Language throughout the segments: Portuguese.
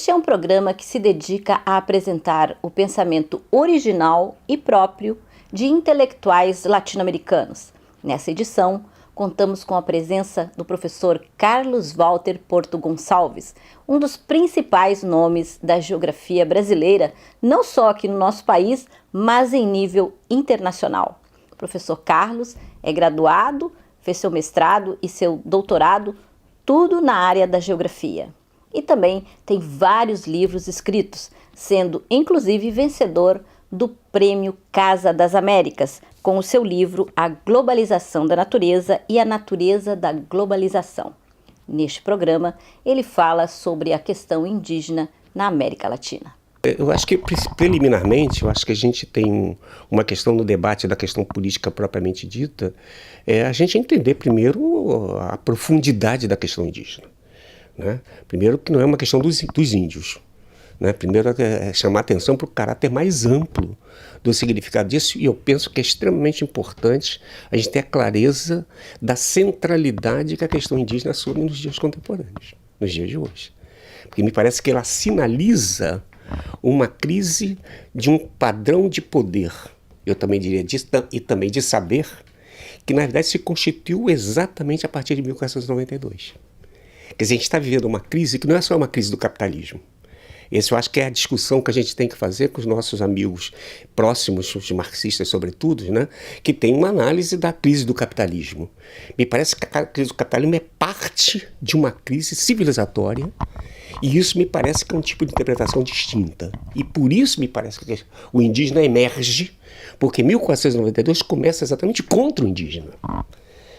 Este é um programa que se dedica a apresentar o pensamento original e próprio de intelectuais latino-americanos. Nessa edição, contamos com a presença do professor Carlos Walter Porto Gonçalves, um dos principais nomes da geografia brasileira, não só aqui no nosso país, mas em nível internacional. O professor Carlos é graduado, fez seu mestrado e seu doutorado, tudo na área da geografia. E também tem vários livros escritos, sendo inclusive vencedor do Prêmio Casa das Américas, com o seu livro A Globalização da Natureza e a Natureza da Globalização. Neste programa, ele fala sobre a questão indígena na América Latina. Eu acho que, preliminarmente, a gente tem uma questão no debate da questão política propriamente dita, a gente entender primeiro a profundidade da questão indígena. Né? Primeiro que não é uma questão dos índios. Né? Primeiro é chamar atenção para o caráter mais amplo do significado disso, e eu penso que é extremamente importante a gente ter a clareza da centralidade que a questão indígena assume nos dias contemporâneos, nos dias de hoje. Porque me parece que ela sinaliza uma crise de um padrão de poder, eu também diria, e também de saber, que na verdade se constituiu exatamente a partir de 1492. Quer dizer, a gente está vivendo uma crise que não é só uma crise do capitalismo. Essa eu acho que é a discussão que a gente tem que fazer com os nossos amigos próximos, os marxistas sobretudo, né, que tem uma análise da crise do capitalismo. Me parece que a crise do capitalismo é parte de uma crise civilizatória, e isso me parece que é um tipo de interpretação distinta. E por isso me parece que o indígena emerge, porque 1492 começa exatamente contra o indígena.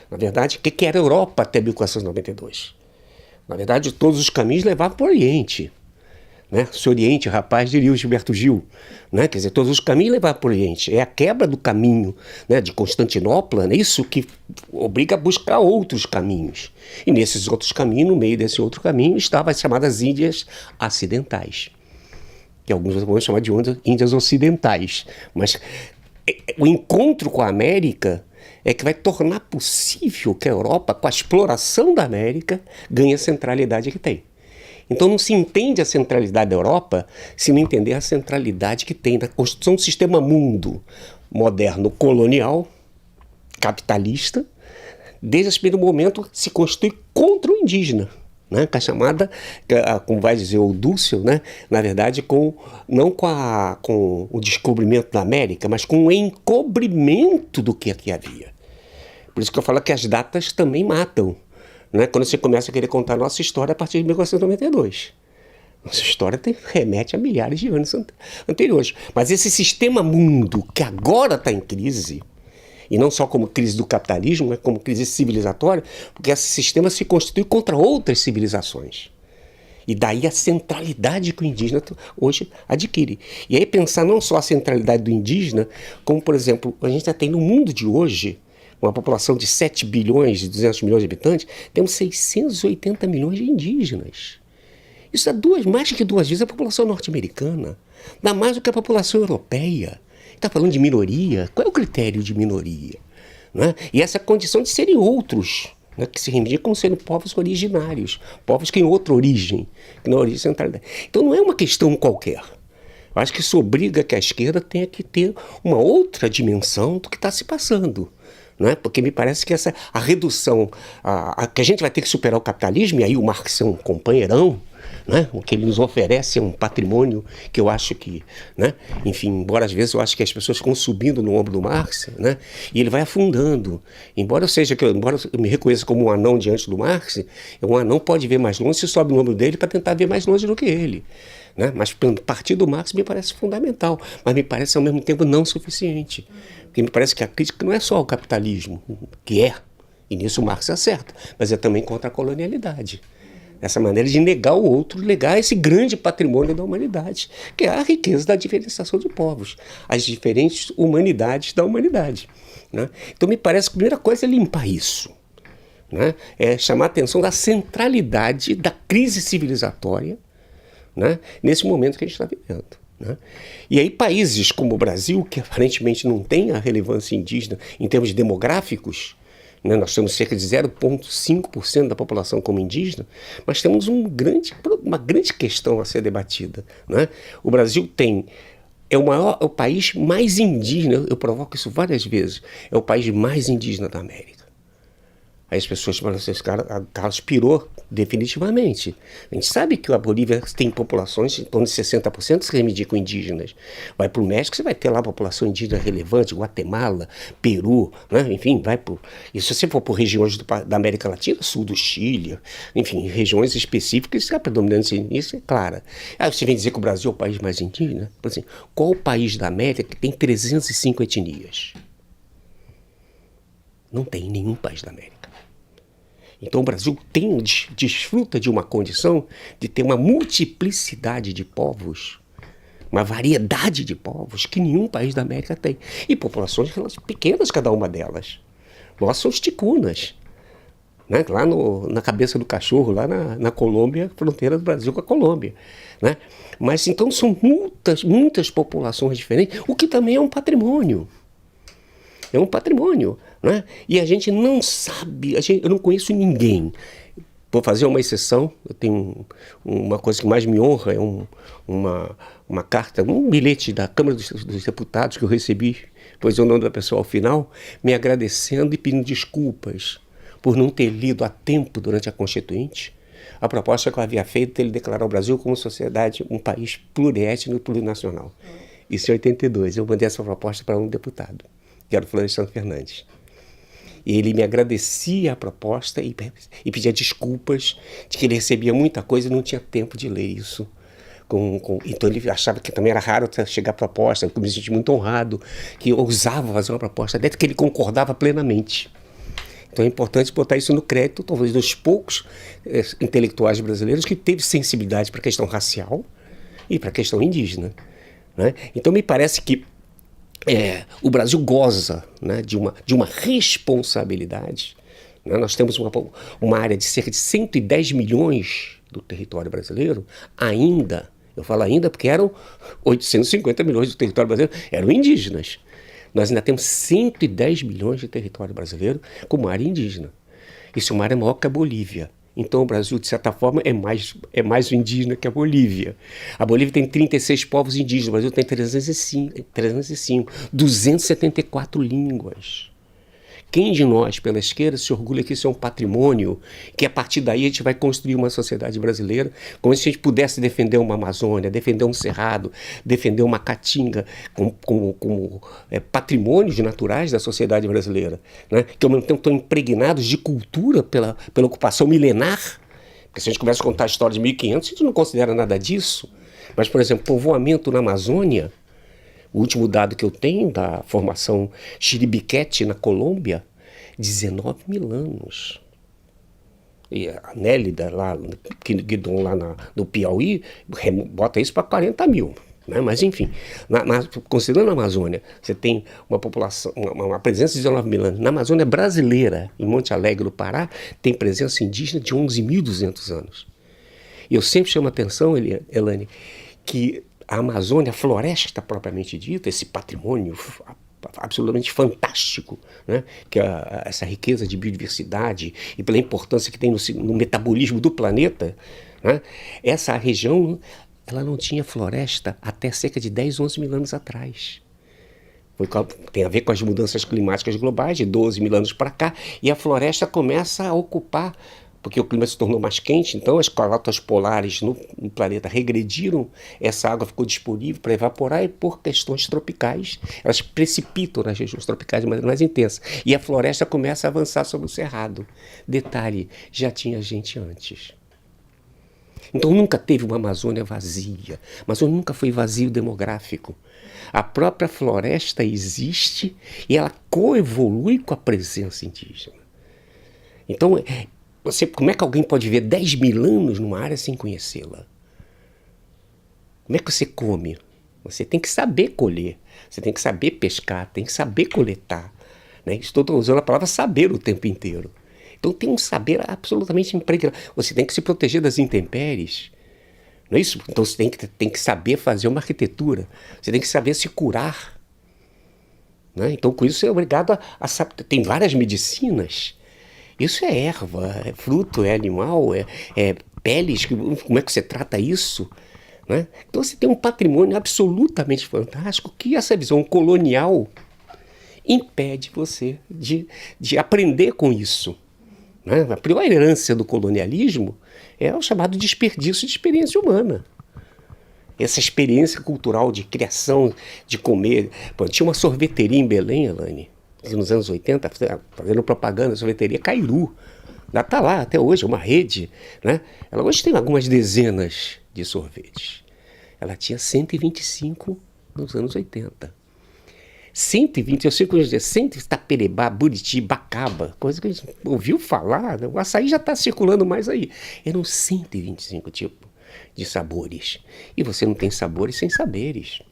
Na verdade, o que era a Europa até 1492? Na verdade, todos os caminhos levavam para o Oriente. Né? Se Oriente, rapaz, diria o Gilberto Gil. Né? Quer dizer, todos os caminhos levavam para o Oriente. É a quebra do caminho, né, de Constantinopla, né? Isso que obriga a buscar outros caminhos. E nesses outros caminhos, no meio desse outro caminho, estavam as chamadas Índias Acidentais, que alguns vão chamar de Índias Ocidentais. Mas o encontro com a América é que vai tornar possível que a Europa, com a exploração da América, ganhe a centralidade que tem. Então não se entende a centralidade da Europa se não entender a centralidade que tem na construção do sistema mundo moderno colonial, capitalista, desde esse primeiro momento se constitui contra o indígena. Né, com a chamada, como vai dizer o Dussel, né, na verdade não com o descobrimento da América, mas com o encobrimento do que aqui havia. Por isso que eu falo que as datas também matam, né, quando você começa a querer contar a nossa história a partir de 1492. Nossa história remete a milhares de anos anteriores. Mas esse sistema mundo que agora está em crise, e não só como crise do capitalismo, mas como crise civilizatória, porque esse sistema se constitui contra outras civilizações. E daí a centralidade que o indígena hoje adquire. E aí pensar não só a centralidade do indígena, como, por exemplo, a gente já tem no mundo de hoje, uma população de 7 bilhões e 200 milhões de habitantes, temos 680 milhões de indígenas. Isso dá mais que 2 vezes a população norte-americana, dá mais do que a população europeia. Está falando de minoria? Qual é o critério de minoria? Né? E essa condição de serem outros, né, que se reivindicam como sendo povos originários, povos que têm outra origem, que não é a origem centralidade. Então não é uma questão qualquer. Eu acho que isso obriga que a esquerda tenha que ter uma outra dimensão do que está se passando. Não é? Porque me parece que a redução, que a gente vai ter que superar o capitalismo, e aí o Marx é um companheirão, né? O que ele nos oferece é um patrimônio que eu acho que, né? Enfim, embora às vezes eu acho que as pessoas ficam subindo no ombro do Marx, né? E ele vai afundando. Embora eu me reconheça como um anão diante do Marx, um anão pode ver mais longe se sobe no ombro dele para tentar ver mais longe do que ele. Né? Mas partir do Marx me parece fundamental, mas me parece ao mesmo tempo não suficiente. Porque me parece que a crítica não é só ao capitalismo, que é, e nisso o Marx acerta, mas é também contra a colonialidade. Essa maneira de negar o outro, negar esse grande patrimônio da humanidade, que é a riqueza da diferenciação de povos, as diferentes humanidades da humanidade. Né? Então me parece que a primeira coisa é limpar isso. Né? É chamar a atenção da centralidade da crise civilizatória, né, nesse momento que a gente está vivendo. Né? E aí países como o Brasil, que aparentemente não tem a relevância indígena em termos demográficos, né? Nós temos cerca de 0,5% da população como indígena, mas temos uma grande questão a ser debatida, né? O Brasil é o país mais indígena, eu provoco isso várias vezes, é o país mais indígena da América. Aí as pessoas falam assim, Carlos pirou definitivamente. A gente sabe que a Bolívia tem populações, em torno de 60% se reivindicam indígenas. Vai para o México, você vai ter lá a população indígena relevante, Guatemala, Peru, né? Enfim, e se você for por regiões da América Latina, sul do Chile, enfim, regiões específicas, a predominância nisso é clara. Aí você vem dizer que o Brasil é o país mais indígena? Assim, qual o país da América que tem 305 etnias? Não tem nenhum país da América. Então o Brasil desfruta de uma condição de ter uma multiplicidade de povos, uma variedade de povos que nenhum país da América tem. E populações pequenas, cada uma delas. Nós somos ticunas, né? Lá na cabeça do cachorro, lá na Colômbia, fronteira do Brasil com a Colômbia, né? Mas então são muitas populações diferentes, o que também é um patrimônio. É um patrimônio, né? E a gente não sabe, eu não conheço ninguém. Vou fazer uma exceção, eu tenho uma coisa que mais me honra, é uma carta, um bilhete da Câmara dos Deputados que eu recebi, pois o nome da pessoa ao final, me agradecendo e pedindo desculpas por não ter lido a tempo durante a Constituinte a proposta que eu havia feito de ele declarar o Brasil como sociedade, um país pluriétnico e plurinacional. Isso em 82, eu mandei essa proposta para um deputado, que era o Florestan Fernandes. E ele me agradecia a proposta e pedia desculpas de que ele recebia muita coisa e não tinha tempo de ler isso. Então ele achava que também era raro chegar a proposta, eu me senti muito honrado que eu ousava fazer uma proposta, até que ele concordava plenamente. Então é importante botar isso no crédito, talvez dos poucos intelectuais brasileiros que teve sensibilidade para a questão racial e para a questão indígena, né? Então me parece que o Brasil goza, né, de uma responsabilidade, né? Nós temos uma área de cerca de 110 milhões do território brasileiro, eu falo ainda porque eram 850 milhões do território brasileiro, eram indígenas. Nós ainda temos 110 milhões de território brasileiro como área indígena. Isso é uma área maior que a Bolívia. Então o Brasil, de certa forma, é mais indígena que a Bolívia. A Bolívia tem 36 povos indígenas, o Brasil tem 305, 274 línguas. Quem de nós, pela esquerda, se orgulha que isso é um patrimônio, que a partir daí a gente vai construir uma sociedade brasileira, como se a gente pudesse defender uma Amazônia, defender um Cerrado, defender uma Caatinga, como patrimônios naturais da sociedade brasileira, né? Que ao mesmo tempo estão impregnados de cultura pela ocupação milenar. Porque se a gente começa a contar a história de 1500, a gente não considera nada disso. Mas, por exemplo, povoamento na Amazônia, o último dado que eu tenho da formação Chiribiquete na Colômbia, 19 mil anos. E a Nélida, Guidon, lá no Piauí, bota isso para 40 mil. Né? Mas, enfim, considerando a Amazônia, você tem uma população, uma presença de 19 mil anos. Na Amazônia brasileira, em Monte Alegre, no Pará, tem presença indígena de 11.200 anos. E eu sempre chamo a atenção, Elane, que a Amazônia, a floresta propriamente dita, esse patrimônio absolutamente fantástico, né? Que é essa riqueza de biodiversidade e pela importância que tem no metabolismo do planeta, né? Essa região, ela não tinha floresta até cerca de 10, 11 mil anos atrás. Tem a ver com as mudanças climáticas globais, de 12 mil anos para cá, e a floresta começa a ocupar, porque o clima se tornou mais quente, então as calotas polares no planeta regrediram, essa água ficou disponível para evaporar e por questões tropicais, elas precipitam nas regiões tropicais de maneira mais intensa. E a floresta começa a avançar sobre o cerrado. Detalhe, já tinha gente antes. Então nunca teve uma Amazônia vazia. A Amazônia nunca foi vazio demográfico. A própria floresta existe e ela coevolui com a presença indígena. Então, como é que alguém pode viver 10 mil anos numa área sem conhecê-la? Como é que você come? Você tem que saber colher, você tem que saber pescar, tem que saber coletar, né? Estou usando a palavra saber o tempo inteiro. Então tem um saber absolutamente impregnado. Você tem que se proteger das intempéries, não é isso? Então você tem que saber fazer uma arquitetura, você tem que saber se curar, né? Então, com isso, é obrigado tem várias medicinas. Isso é erva, é fruto, é animal, é peles. Como é que você trata isso? Né? Então, você tem um patrimônio absolutamente fantástico que essa visão colonial impede você de aprender com isso. Né? A pior herança do colonialismo é o chamado desperdício de experiência humana. Essa experiência cultural de criação, de comer. Pô, tinha uma sorveteria em Belém, Elane, nos anos 80, fazendo propaganda, sorveteria Cairu. Ela está lá até hoje, é uma rede. Né? Ela hoje tem algumas dezenas de sorvetes. Ela tinha 125 nos anos 80. 120, eu sei que hoje é 100 Itaperebá, Buriti, Bacaba, coisa que a gente ouviu falar, né? O açaí já está circulando mais aí. Eram 125 tipos de sabores. E você não tem sabores sem saberes.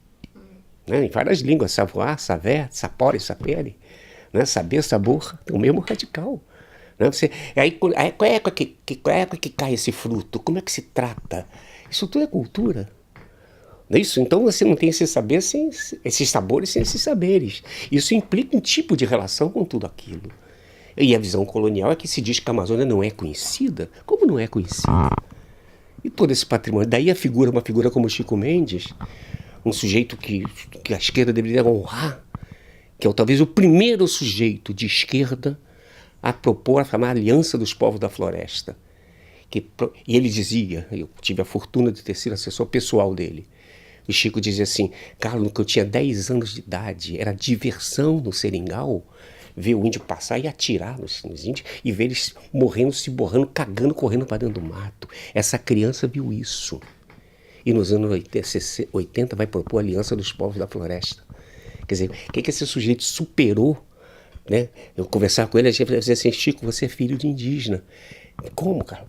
Né? Em várias línguas, savoir, saber, sapore, sapere. Né? Saber, sabor, é o mesmo radical. Né? Qual é a época que cai esse fruto? Como é que se trata? Isso tudo é cultura. Não é isso? Então você não tem esse saber sem esses sabores sem esses saberes. Isso implica um tipo de relação com tudo aquilo. E a visão colonial é que se diz que a Amazônia não é conhecida. Como não é conhecida? E todo esse patrimônio. Daí uma figura como Chico Mendes, um sujeito que a esquerda deveria honrar, que é talvez o primeiro sujeito de esquerda a propor a chamada Aliança dos Povos da Floresta. E ele dizia, eu tive a fortuna de ter sido assessor pessoal dele, o Chico dizia assim: Carlos, quando eu tinha 10 anos de idade, era diversão no seringal ver o índio passar e atirar nos índios e ver eles morrendo, se borrando, cagando, correndo para dentro do mato. Essa criança viu isso. E nos anos 80 vai propor a Aliança dos Povos da Floresta. Quer dizer, o que esse sujeito superou? Né? Eu conversava com ele, a gente dizia assim: Chico, você é filho de indígena. Como, cara?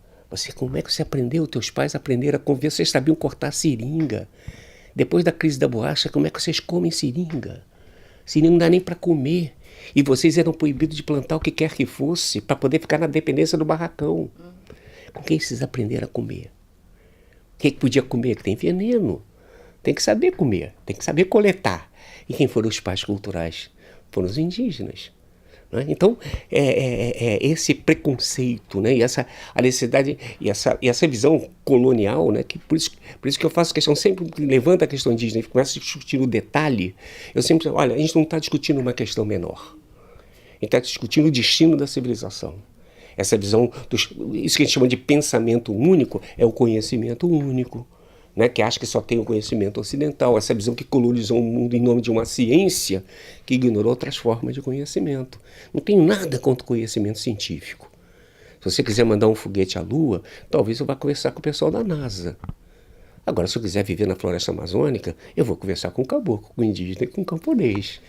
Como é que você aprendeu? Teus pais aprenderam a conviver, vocês sabiam cortar seringa. Depois da crise da borracha, como é que vocês comem seringa? Seringa não dá nem para comer. E vocês eram proibidos de plantar o que quer que fosse para poder ficar na dependência do barracão. Com quem vocês aprenderam a comer? O que podia comer? Que tem veneno. Tem que saber comer, tem que saber coletar. E quem foram os pais culturais? Foram os indígenas. Né? Então, esse preconceito, né? A necessidade e essa visão colonial, né? Que por isso que eu faço questão, sempre que levanta a questão indígena e começa a discutir o detalhe, eu sempre digo: olha, a gente não está discutindo uma questão menor. A gente está discutindo o destino da civilização. Essa visão, isso que a gente chama de pensamento único, é o conhecimento único. Né, que acha que só tem o conhecimento ocidental, essa visão que colonizou o mundo em nome de uma ciência que ignorou outras formas de conhecimento. Não tenho nada contra o conhecimento científico. Se você quiser mandar um foguete à Lua, talvez eu vá conversar com o pessoal da NASA. Agora, se eu quiser viver na floresta amazônica, eu vou conversar com o caboclo, com o indígena e com o camponês.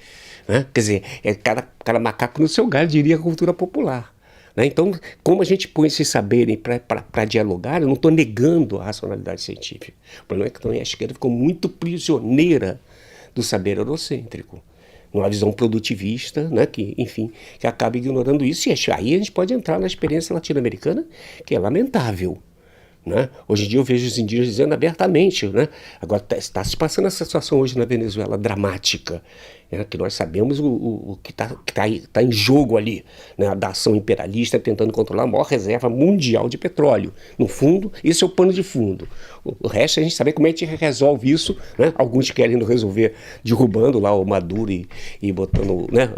Né? Quer dizer, cada macaco no seu galho, diria a cultura popular. Então, como a gente põe esses saberem para dialogar, eu não estou negando a racionalidade científica. O problema é que também a esquerda ficou muito prisioneira do saber eurocêntrico, uma visão produtivista, né, que acaba ignorando isso. E aí a gente pode entrar na experiência latino-americana, que é lamentável. Né? Hoje em dia eu vejo os indígenas dizendo abertamente, né? Agora está se passando essa situação hoje na Venezuela dramática, né? Que nós sabemos o que tá em jogo ali, né? Da ação imperialista tentando controlar a maior reserva mundial de petróleo. No fundo, esse é o pano de fundo. O resto a gente sabe como é que a gente resolve isso, né? Alguns querem resolver derrubando lá o Maduro e botando, né?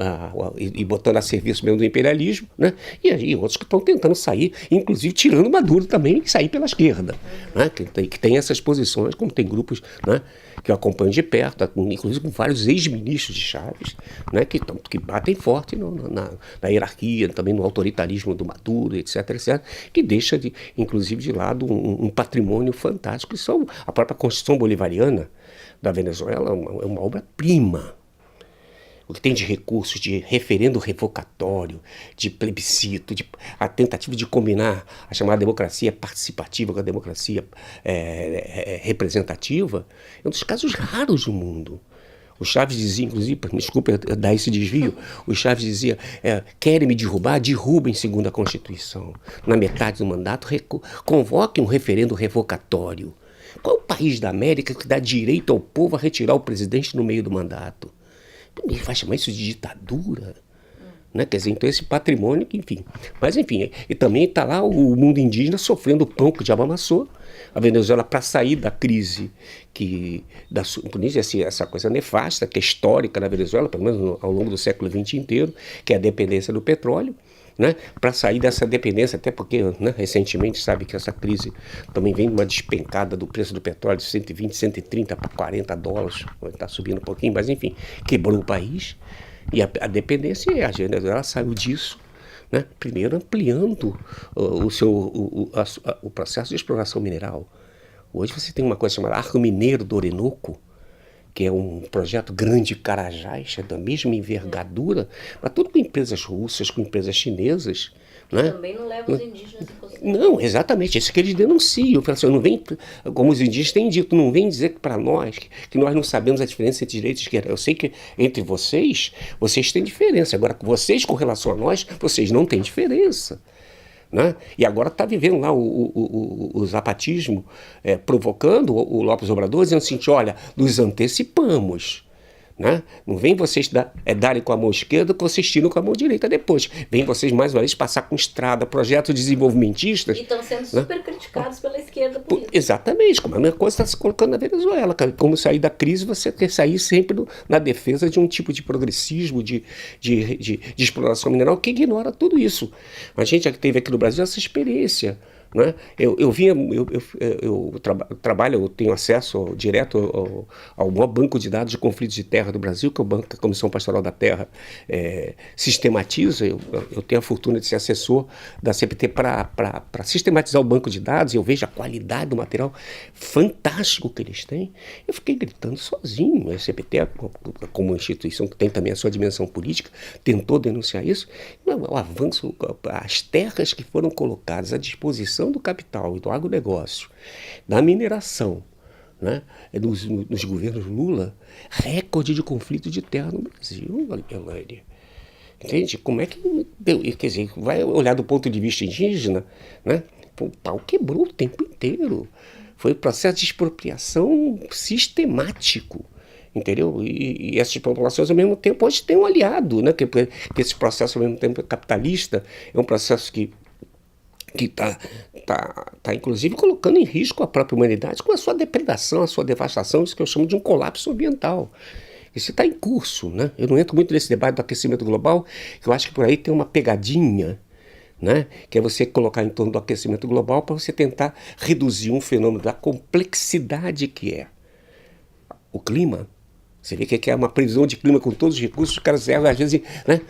E botando a serviço mesmo do imperialismo, né? E aí outros que estão tentando sair, inclusive tirando o Maduro também e sair pela esquerda, né? Que tem essas posições, como tem grupos, né? Que eu acompanho de perto, inclusive com vários ex-ministros de Chaves, né? Que batem forte na hierarquia, também no autoritarismo do Maduro, etc., que deixa, inclusive, de lado um patrimônio fantástico, que são a própria Constituição Bolivariana da Venezuela, é uma obra-prima. O que tem de recursos, de referendo revocatório, de plebiscito, a tentativa de combinar a chamada democracia participativa com a democracia representativa, é um dos casos raros do mundo. O Chaves dizia, inclusive, me desculpe dar esse desvio, o Chaves dizia: querem me derrubar? Derrubem segundo a Constituição. Na metade do mandato, convoquem um referendo revocatório. Qual é o país da América que dá direito ao povo a retirar o presidente no meio do mandato? Ele vai chamar isso de ditadura? Né? Quer dizer, então esse patrimônio, enfim. Mas enfim, e também está lá o mundo indígena sofrendo o pão que o diabo amassou. A Venezuela, para sair da crise essa coisa nefasta, que é histórica na Venezuela, pelo menos ao longo do século XX inteiro, que é a dependência do petróleo, né? Para sair dessa dependência, até porque, né, recentemente sabe que essa crise também vem de uma despencada do preço do petróleo de 120, 130 para 40 dólares, está subindo um pouquinho, mas enfim, quebrou o país. E a dependência, a Venezuela saiu disso, né? Primeiro ampliando o processo de exploração mineral. Hoje você tem uma coisa chamada Arco Mineiro do Orinoco, que é um projeto grande Carajás, é da mesma envergadura, mas tudo com empresas russas, com empresas chinesas. Né? Também não leva os indígenas em consideração. Não, exatamente, isso que eles denunciam. Assim, não vem, como os indígenas têm dito, não vem dizer para nós que nós não sabemos a diferença entre direita e esquerda. Eu sei que entre vocês têm diferença. Agora, vocês com relação a nós, vocês não têm diferença. Né? E agora está vivendo lá o zapatismo provocando o Lopes Obrador, dizendo assim, olha, nos antecipamos. Né? Não vem vocês darem com a mão esquerda que vocês tiram com a mão direita depois. Vem vocês mais uma vez passar com estrada, projetos desenvolvimentistas. E estão sendo super criticados pela esquerda por isso. Exatamente, como a mesma coisa está se colocando na Venezuela. Como sair da crise, você quer sair sempre na defesa de um tipo de progressismo, de exploração mineral que ignora tudo isso. A gente já teve aqui no Brasil essa experiência. Né? Eu trabalho, eu tenho acesso direto ao maior banco de dados de conflitos de terra do Brasil, que é a Comissão Pastoral da Terra sistematiza. Eu tenho a fortuna de ser assessor da CPT para sistematizar o banco de dados, e eu vejo a qualidade do material fantástico que eles têm. Eu fiquei gritando sozinho. A CPT, como instituição que tem também a sua dimensão política, tentou denunciar isso. O avanço, as terras que foram colocadas à disposição do capital e do agronegócio, da mineração, né, nos governos Lula, recorde de conflito de terra no Brasil, Elaine. Entende? Como é que... Quer dizer, vai olhar do ponto de vista indígena, né? O pau quebrou o tempo inteiro. Foi um processo de expropriação sistemático. Entendeu? E essas populações, ao mesmo tempo, hoje têm um aliado, né? Que esse processo, ao mesmo tempo, capitalista, é um processo que está inclusive colocando em risco a própria humanidade com a sua depredação, a sua devastação, isso que eu chamo de um colapso ambiental. Isso está em curso, né? Eu não entro muito nesse debate do aquecimento global, que eu acho que por aí tem uma pegadinha, né? Que é você colocar em torno do aquecimento global para você tentar reduzir um fenômeno da complexidade que é o clima. Você vê que é uma previsão de clima com todos os recursos, os caras erram, às vezes, né?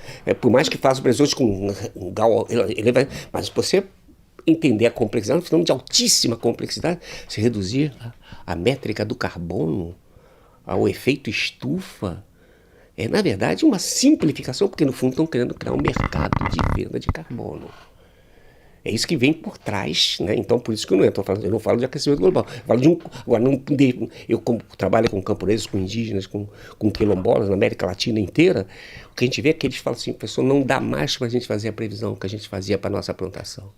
Por mais que façam previsões com um grau, mas você entender a complexidade, um fenômeno de altíssima complexidade, se reduzir a métrica do carbono ao efeito estufa, é na verdade uma simplificação, porque no fundo estão querendo criar um mercado de venda de carbono. É isso que vem por trás, né? Então por isso que eu não falo de aquecimento global, eu falo eu como trabalho com camponeses, com indígenas, com quilombolas na América Latina inteira, o que a gente vê é que eles falam assim, professor, não dá mais para a gente fazer a previsão que a gente fazia para a nossa plantação.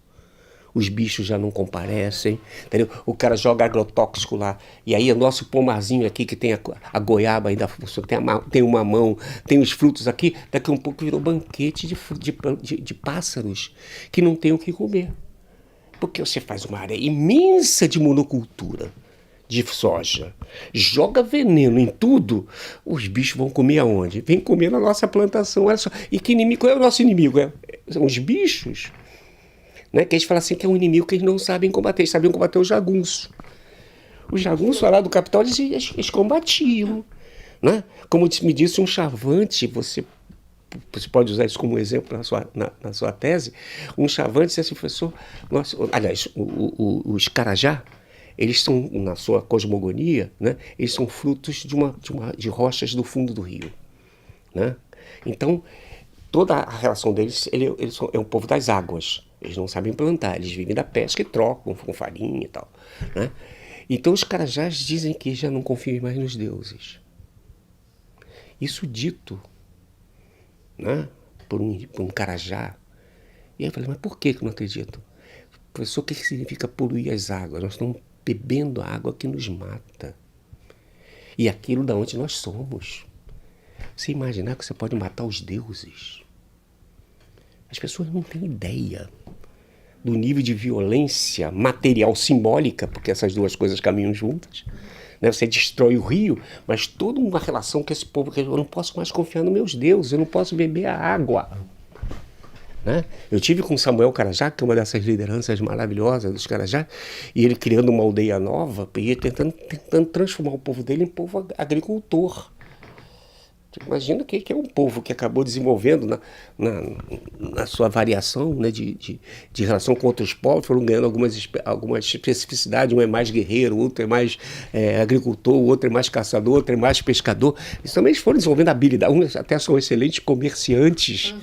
Os bichos já não comparecem, entendeu? O joga agrotóxico lá, e aí o nosso pomarzinho aqui, que tem a goiaba ainda, tem o mamão, tem os frutos aqui, daqui a um pouco virou banquete de pássaros que não tem o que comer. Porque você faz uma área imensa de monocultura de soja, joga veneno em tudo, os bichos vão comer aonde? Vem comer na nossa plantação, olha só. E que inimigo é o nosso inimigo? São os bichos. Né, que eles falam assim que é um inimigo que eles não sabem combater, eles sabiam combater o jagunço. Os jagunços lá do capital, eles combatiam. Né? Como me disse um chavante, você pode usar isso como exemplo na sua tese, um chavante disse assim, professor, aliás, os Carajá, eles são, na sua cosmogonia, né, eles são frutos de rochas do fundo do rio. Né? Então, toda a relação deles, é um povo das águas. Eles não sabem plantar, eles vivem da pesca e trocam com farinha e tal. Né? Então os Carajás dizem que já não confiam mais nos deuses. Isso dito, né, por um Carajá. E aí eu falei, mas por que eu não acredito? Professor, o que significa poluir as águas? Nós estamos bebendo a água que nos mata. E aquilo da onde nós somos. Você imaginar que você pode matar os deuses? As pessoas não têm ideia do nível de violência material simbólica, porque essas duas coisas caminham juntas. Né? Você destrói o rio, mas toda uma relação com esse povo, que eu não posso mais confiar nos meus deuses, eu não posso beber a água. Né? Eu tive com Samuel Carajá, que é uma dessas lideranças maravilhosas dos Carajá, e ele criando uma aldeia nova, e tentando transformar o povo dele em povo agricultor. Imagina que é um povo que acabou desenvolvendo na sua variação, né, de relação com outros povos, foram ganhando algumas especificidades, um é mais guerreiro, o outro é mais agricultor, o outro é mais caçador, o outro é mais pescador. Eles também foram desenvolvendo habilidade, uns até são excelentes comerciantes.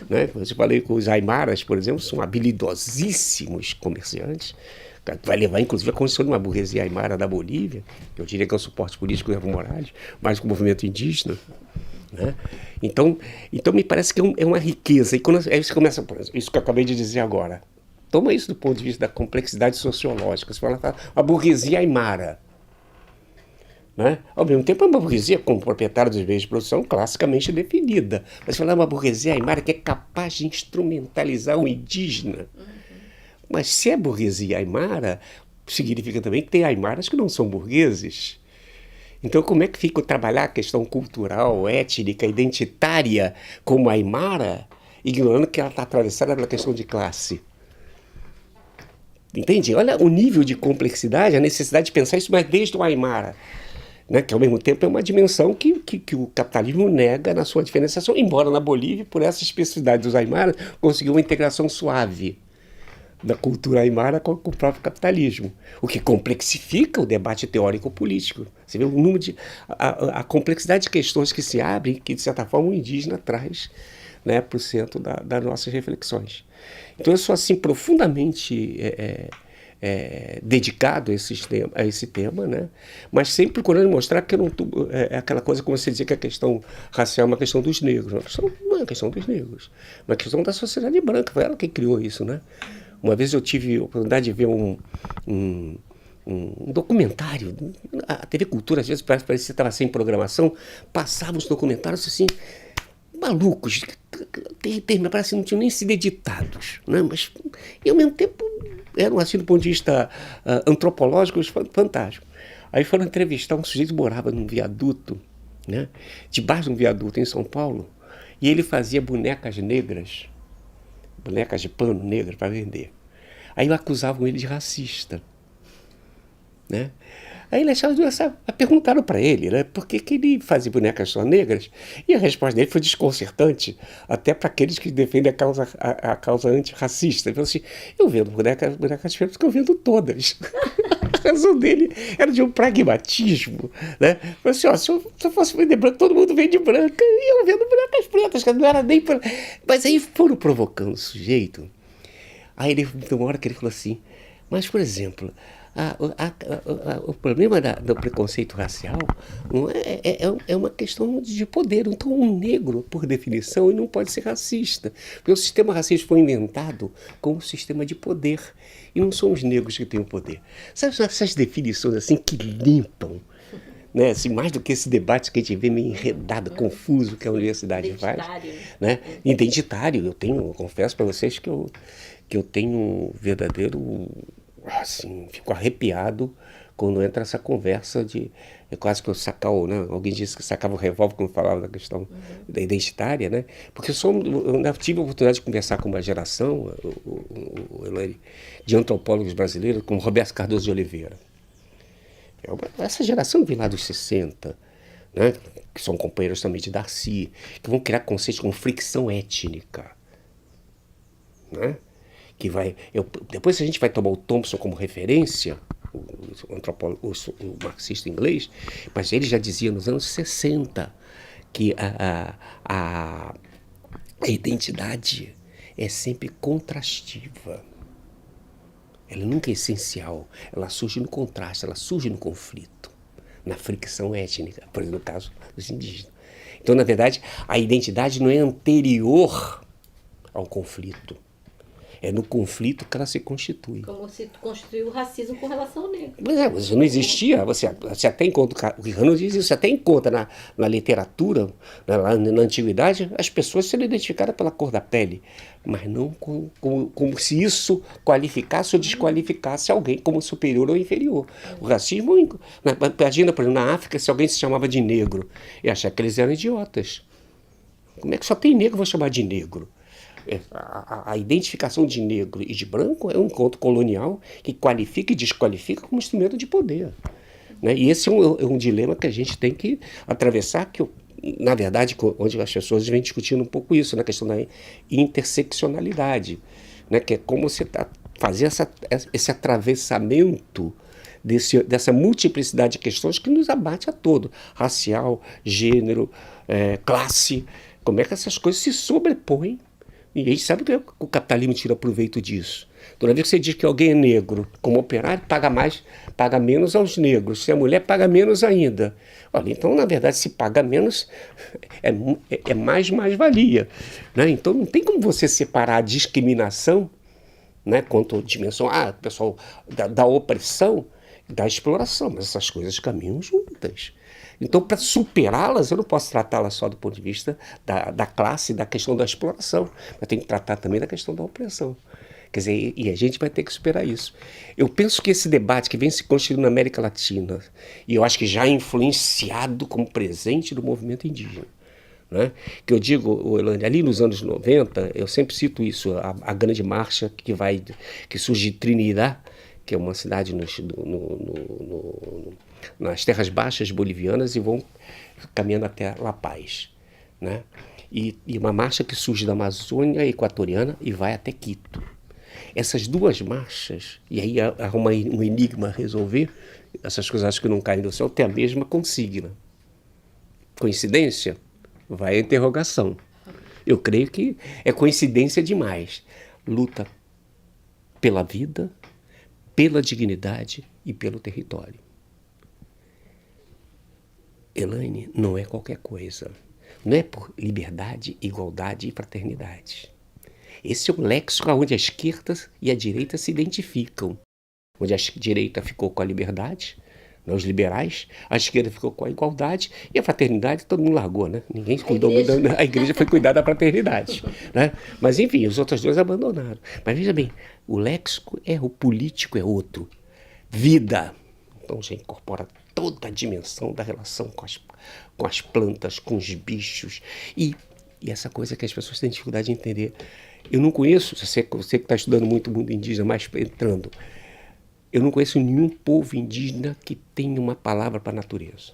Né? Eu falei com os aimaras, por exemplo, são habilidosíssimos comerciantes. Vai levar, inclusive, a construção de uma burguesia aimara da Bolívia, que eu diria que é o suporte político do Evo Morales, mais que o movimento indígena. Né? Então, me parece que é uma riqueza. E quando aí você começa, isso que eu acabei de dizer agora, toma isso do ponto de vista da complexidade sociológica. Você fala a burguesia aimara. Né? Ao mesmo tempo, é uma burguesia como proprietária dos meios de produção classicamente definida. Mas falar uma burguesia aimara que é capaz de instrumentalizar o indígena. Mas se é burguesia aimara, significa também que tem aimaras que não são burgueses. Então, como é que fica trabalhar a questão cultural, étnica, identitária como aimara, ignorando que ela está atravessada pela questão de classe? Entende? Olha o nível de complexidade, a necessidade de pensar isso, mas desde o aimara. Né? Que, ao mesmo tempo, é uma dimensão que o capitalismo nega na sua diferenciação, embora na Bolívia, por essa especificidade dos aimaras, conseguiu uma integração suave da cultura aimara com o próprio capitalismo, o que complexifica o debate teórico-político. Você vê o número a complexidade de questões que se abrem, que de certa forma o indígena traz, né, para o centro das nossas reflexões. Então eu sou assim profundamente dedicado a esse tema, né? Mas sempre procurando mostrar que eu não é aquela coisa como você dizia que a questão racial é uma questão dos negros. Não é uma questão dos negros, é uma questão da sociedade branca. Foi ela quem criou isso, né? Uma vez eu tive a oportunidade de ver um documentário. A TV Cultura, às vezes, parecia que estava sem programação, passava os documentários assim, malucos, parece que não tinham nem sido editados. Né? Mas, e ao mesmo tempo, eram, assim, do ponto de vista antropológico, fantásticos. Aí foram entrevistar um sujeito que morava num viaduto, né? Debaixo de um viaduto em São Paulo, e ele fazia bonecas negras, bonecas de pano negras para vender. Aí acusavam ele de racista. Né? Aí ele achava engraçado. Perguntaram para ele, né, por que ele fazia bonecas só negras, e a resposta dele foi desconcertante, até para aqueles que defendem a causa antirracista. Ele falou assim, eu vendo bonecas diferentes porque eu vendo todas. A razão dele era de um pragmatismo. Né? Falou assim, ó, se eu fosse vender branco, todo mundo vende branca, e eu vendo bonecas pretas, que não era nem... Mas aí foram provocando o sujeito. Aí ele, uma hora que ele falou assim, mas, por exemplo, o problema do preconceito racial é uma questão de poder. Então, um negro, por definição, ele não pode ser racista. Porque o sistema racista foi inventado como um sistema de poder. E não são os negros que têm o poder. Sabe essas definições assim que limpam? Né? Assim, mais do que esse debate que a gente vê meio enredado, confuso que a universidade faz. Né? Identitário. Eu confesso para vocês que eu tenho um verdadeiro... Assim, fico arrepiado quando entra essa conversa de... É quase que eu sacava, né? Alguém disse que sacava o revólver quando falava da questão da identitária, né? Porque eu tive a oportunidade de conversar com uma geração, Elaine, de antropólogos brasileiros, como Roberto Cardoso de Oliveira. Essa geração vem lá dos 60, né? Que são companheiros também de Darcy, que vão criar conceitos como fricção étnica, né? Que vai, depois a gente vai tomar o Thompson como referência, o antropólogo, o marxista inglês, mas ele já dizia nos anos 60 que a identidade é sempre contrastiva. Ela nunca é essencial, ela surge no contraste, ela surge no conflito, na fricção étnica, por exemplo, no caso dos indígenas. Então, na verdade, a identidade não é anterior ao conflito. É no conflito que ela se constitui. Como se constituiu o racismo com relação ao negro. Mas isso não existia. Você até encontra, o Ricano diz isso, até encontra na literatura, lá na antiguidade, as pessoas sendo identificadas pela cor da pele, mas não como se isso qualificasse ou desqualificasse alguém como superior ou inferior. O racismo, imagina, por exemplo, na África, se alguém se chamava de negro, e achava que eles eram idiotas. Como é que só tem negro, vou chamar de negro? A identificação de negro e de branco é um encontro colonial que qualifica e desqualifica como instrumento de poder. Né? E esse é um dilema que a gente tem que atravessar, que na verdade, onde as pessoas vêm discutindo um pouco isso, na questão da interseccionalidade, né? Que é como você fazer esse atravessamento dessa multiplicidade de questões que nos abate a todo, racial, gênero, classe, como é que essas coisas se sobrepõem. E a gente sabe que o capitalismo tira proveito disso. Toda vez que você diz que alguém é negro, como operário, paga menos aos negros. Se é mulher, paga menos ainda. Olha, então, na verdade, se paga menos, é mais-valia. Né? Então, não tem como você separar a discriminação, né, quanto à dimensão, pessoal, da opressão, da exploração. Mas essas coisas caminham juntas. Então, para superá-las, eu não posso tratá-las só do ponto de vista da classe, da questão da exploração, mas tenho que tratar também da questão da opressão. Quer dizer, e a gente vai ter que superar isso. Eu penso que esse debate que vem se construindo na América Latina, e eu acho que já é influenciado como presente do movimento indígena, né? Que eu digo, Elaine, ali nos anos 90, eu sempre cito isso, a grande marcha que surge de Trinidad, que é uma cidade nas terras baixas bolivianas, e vão caminhando até La Paz, né? E uma marcha que surge da Amazônia equatoriana e vai até Quito. Essas duas marchas, e aí há um enigma a resolver, essas coisas acho que não caem do céu, tem a mesma consigna. Coincidência? Vai a interrogação. Eu creio que é coincidência demais. Luta pela vida, pela dignidade e pelo território. Elaine, não é qualquer coisa. Não é por liberdade, igualdade e fraternidade. Esse é um léxico onde a esquerda e a direita se identificam. Onde a direita ficou com a liberdade, né, os liberais, a esquerda ficou com a igualdade e a fraternidade todo mundo largou, né? Ninguém cuidou muito, a igreja foi cuidar da fraternidade. Né? Mas enfim, os outros dois abandonaram. Mas veja bem, o léxico o político é outro. Vida. Então já incorpora toda a dimensão da relação com as plantas, com os bichos. E essa coisa que as pessoas têm dificuldade de entender. Eu não conheço, você que está estudando muito o mundo indígena, mas entrando, eu não conheço nenhum povo indígena que tenha uma palavra para a natureza.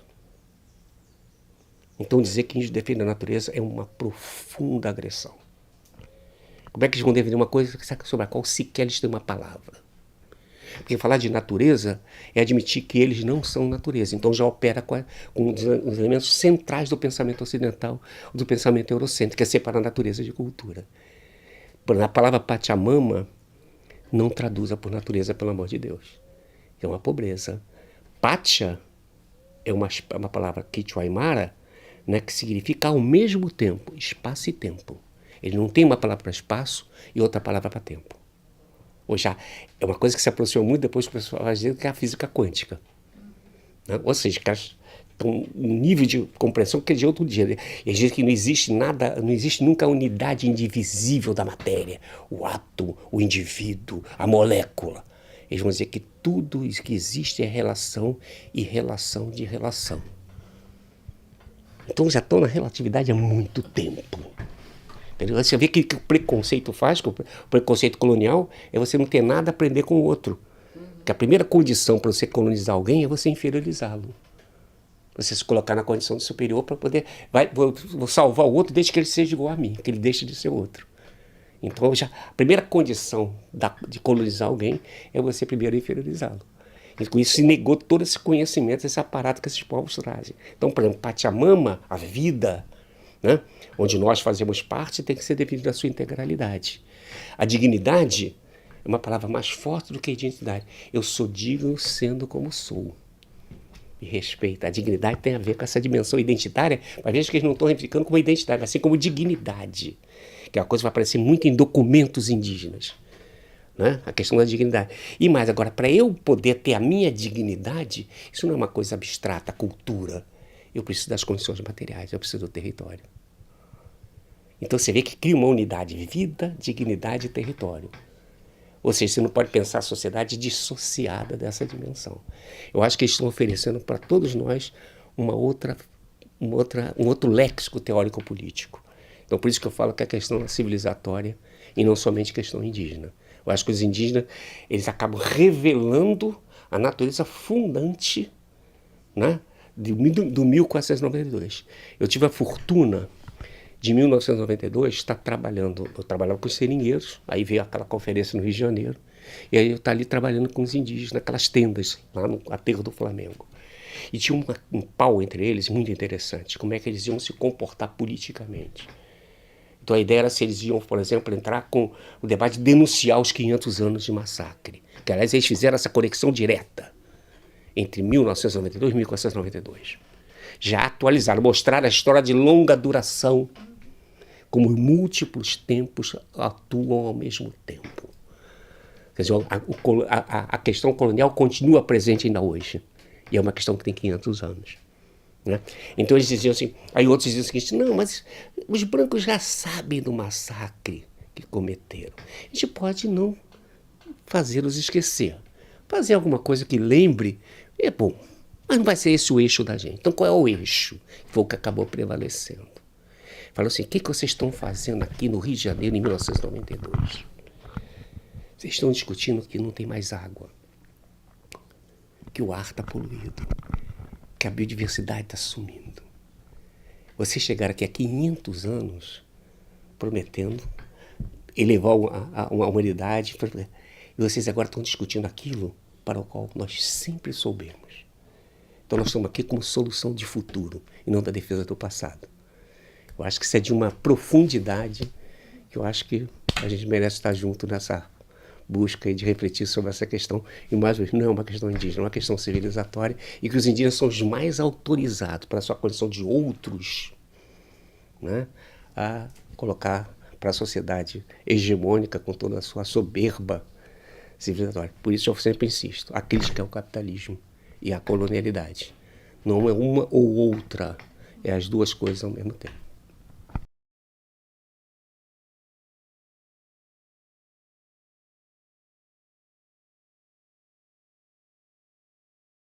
Então dizer que índio defende a natureza é uma profunda agressão. Como é que eles vão defender uma coisa sobre a qual sequer eles têm uma palavra? Porque falar de natureza é admitir que eles não são natureza. Então já opera com os elementos centrais do pensamento ocidental, do pensamento eurocêntrico, que é separar a natureza de cultura. A palavra Pachamama não traduza por natureza, pelo amor de Deus. É uma pobreza. Pacha é uma palavra quichua-aimara, né, que significa ao mesmo tempo espaço e tempo. Ele não tem uma palavra para espaço e outra palavra para tempo. Ou já é uma coisa que se aproximou muito depois que o pessoal vai dizer que é a física quântica. Né? Ou seja, um nível de compreensão que é de outro dia. E a gente que não existe nada, não existe nunca a unidade indivisível da matéria, o átomo, o indivíduo, a molécula. Eles vão dizer que tudo que existe é relação e relação de relação. Então já estão na relatividade há muito tempo. Entendeu? Você vê que o preconceito faz, que o preconceito colonial é você não ter nada a aprender com o outro. Que a primeira condição para você colonizar alguém é você inferiorizá-lo. Você se colocar na condição de superior para poder... Vou salvar o outro desde que ele seja igual a mim, que ele deixe de ser outro. Então, a primeira condição de colonizar alguém é você primeiro inferiorizá-lo. E com isso se negou todo esse conhecimento, esse aparato que esses povos trazem. Então, por exemplo, Pachamama, a vida, né, onde nós fazemos parte, tem que ser definida na sua integralidade. A dignidade é uma palavra mais forte do que a identidade. Eu sou digno sendo como sou. E respeito. A dignidade tem a ver com essa dimensão identitária, mas veja que eles não estão reivindigando como identidade, assim como dignidade, que é uma coisa que vai aparecer muito em documentos indígenas. né? A questão da dignidade. E mais, agora, para eu poder ter a minha dignidade, isso não é uma coisa abstrata, cultura. Eu preciso das condições materiais, eu preciso do território. Então você vê que cria uma unidade: vida, dignidade e território. Ou seja, você não pode pensar a sociedade dissociada dessa dimensão. Eu acho que eles estão oferecendo para todos nós um outro léxico teórico-político. Então, por isso que eu falo que a questão é civilizatória e não somente questão indígena. Eu acho que os indígenas, eles acabam revelando a natureza fundante, né, do 1492. Eu tive a fortuna de 1992 estar trabalhando, eu trabalhava com os seringueiros, aí veio aquela conferência no Rio de Janeiro, e aí eu estava ali trabalhando com os indígenas, naquelas tendas, lá no aterro do Flamengo. E tinha um pau entre eles muito interessante, como é que eles iam se comportar politicamente. Então a ideia era se eles iam, por exemplo, entrar com o debate de denunciar os 500 anos de massacre. Que, aliás, eles fizeram essa conexão direta entre 1992 e 1492. Já atualizaram, mostraram a história de longa duração, como múltiplos tempos atuam ao mesmo tempo. Quer dizer, a questão colonial continua presente ainda hoje. E é uma questão que tem 500 anos. Né? Então eles diziam assim, aí outros diziam o seguinte: não, mas os brancos já sabem do massacre que cometeram. A gente pode não fazê-los esquecer. Fazer alguma coisa que lembre é bom, mas não vai ser esse o eixo da gente. Então qual é o eixo? Foi o que acabou prevalecendo. Falou assim: o que vocês estão fazendo aqui no Rio de Janeiro em 1992? Vocês estão discutindo que não tem mais água, que o ar está poluído, que a biodiversidade está sumindo. Vocês chegaram aqui há 500 anos prometendo elevar a humanidade, e vocês agora estão discutindo aquilo para o qual nós sempre soubemos. Então nós estamos aqui como solução de futuro e não da defesa do passado. Eu acho que isso é de uma profundidade que eu acho que a gente merece estar junto nessa busca e de refletir sobre essa questão. E mais uma vez, não é uma questão indígena, é uma questão civilizatória, e que os indígenas são os mais autorizados para a sua condição de outros, né, a colocar para a sociedade hegemônica com toda a sua soberba civilizatória. Por isso eu sempre insisto: a crítica é o capitalismo e a colonialidade. Não é uma ou outra, é as duas coisas ao mesmo tempo.